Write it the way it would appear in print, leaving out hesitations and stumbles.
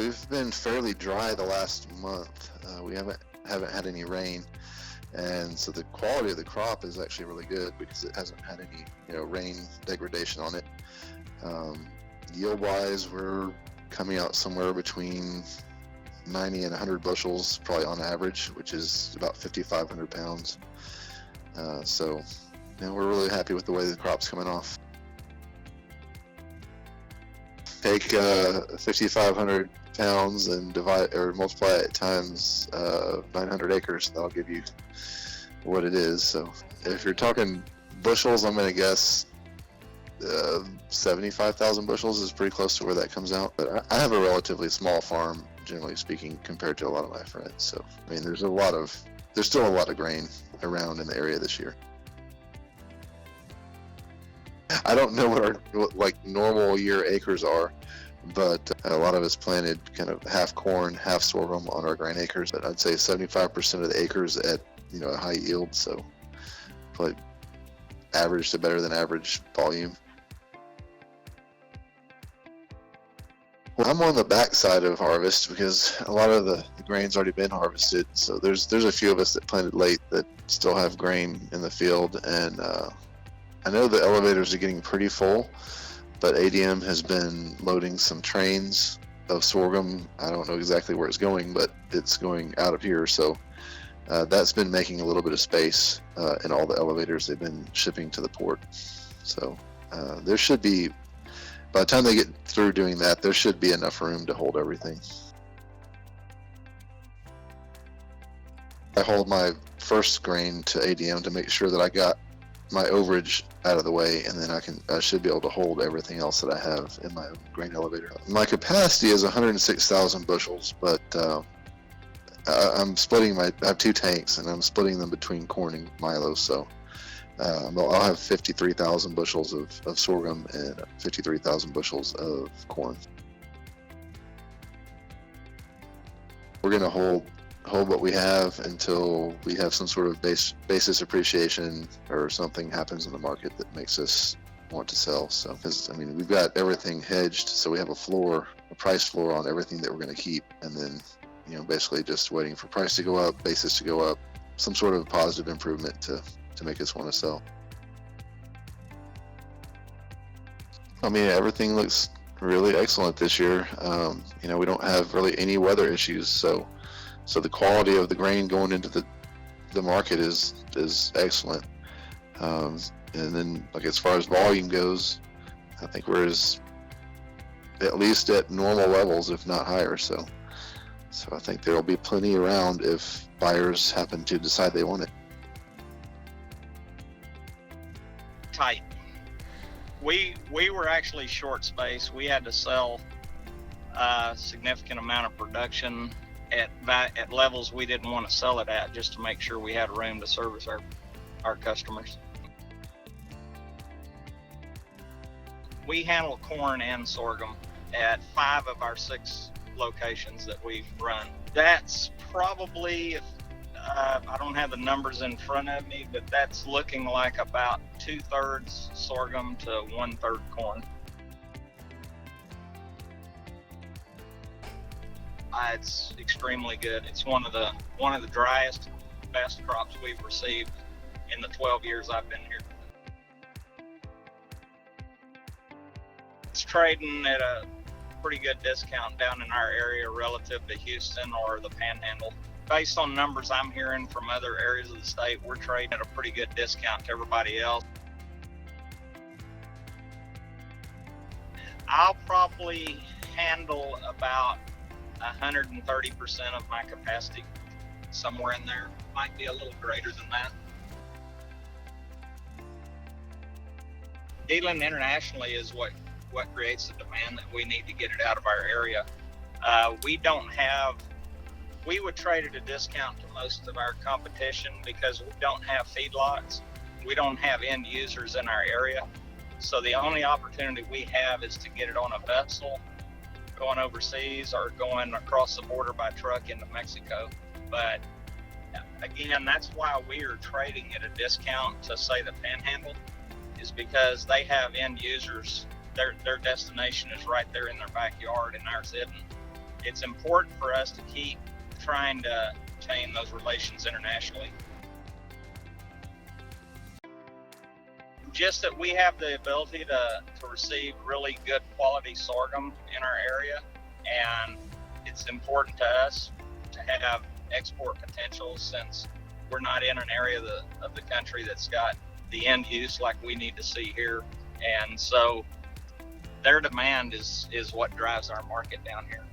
We've been fairly dry the last month. We haven't had any rain, and so the quality of the crop is actually really good because it hasn't had any rain degradation on it. Yield wise, we're coming out somewhere between 90 and 100 bushels probably on average, which is about 5,500 pounds. So we're really happy with the way the crop's coming off. Take 5,500 pounds and divide or multiply it times 900 acres. That'll give you what it is. So if you're talking bushels, I'm going to guess 75,000 bushels is pretty close to where that comes out. But I have a relatively small farm, generally speaking, compared to a lot of my friends. So I mean, there's still a lot of grain around in the area this year. I don't know what like normal year acres are, but a lot of it's planted kind of half corn, half sorghum on our grain acres. But I'd say 75% of the acres at a high yield, so probably average to better than average volume. Well, I'm on the back side of harvest because a lot of the grain's already been harvested. So there's a few of us that planted late that still have grain in the field, and I know the elevators are getting pretty full, but ADM has been loading some trains of sorghum. I don't know exactly where it's going, but it's going out of here. So that's been making a little bit of space in all the elevators they've been shipping to the port. So there should be, by the time they get through doing that, there should be enough room to hold everything. I hold my first grain to ADM to make sure that I got my overage out of the way, and then I should be able to hold everything else that I have in my grain elevator. My capacity is 106,000 bushels, but I'm splitting I have 2 tanks, and I'm splitting them between corn and milo, so I'll have 53,000 bushels of sorghum and 53,000 bushels of corn. We're going to hold what we have until we have some sort of basis appreciation or something happens in the market that makes us want to sell. So, because I mean, we've got everything hedged, so we have a price floor on everything that we're going to keep, and then basically just waiting for price to go up, basis to go up, some sort of positive improvement to make us want to sell. I mean, everything looks really excellent this year. We don't have really any weather issues, so the quality of the grain going into the market is excellent. And then, like, as far as volume goes, I think we're at least at normal levels, if not higher. So I think there'll be plenty around if buyers happen to decide they want it. Tight. We were actually short space. We had to sell a significant amount of production at levels we didn't want to sell it at, just to make sure we had room to service our customers. We handle corn and sorghum at 5 of our 6 locations that we run. That's probably, I don't have the numbers in front of me, but that's looking like about 2/3 sorghum to 1/3 corn. It's extremely good. It's one of the driest, best crops we've received in the 12 years I've been here. It's trading at a pretty good discount down in our area relative to Houston or the Panhandle. Based on numbers I'm hearing from other areas of the state, we're trading at a pretty good discount to everybody else. I'll probably handle about 130% of my capacity, somewhere in there. Might be a little greater than that. Dealing internationally is what creates the demand that we need to get it out of our area. We would trade at a discount to most of our competition because we don't have feedlots. We don't have end users in our area. So the only opportunity we have is to get it on a vessel going overseas or going across the border by truck into Mexico. But again, that's why we are trading at a discount to, say, the Panhandle, is because they have end users. Their destination is right there in their backyard, and ours isn't. it's important for us to keep trying to maintain those relations internationally. Just that we have the ability to receive really good quality sorghum in our area, and it's important to us to have export potential since we're not in an area of the country that's got the end use like we need to see here. And so their demand is what drives our market down here.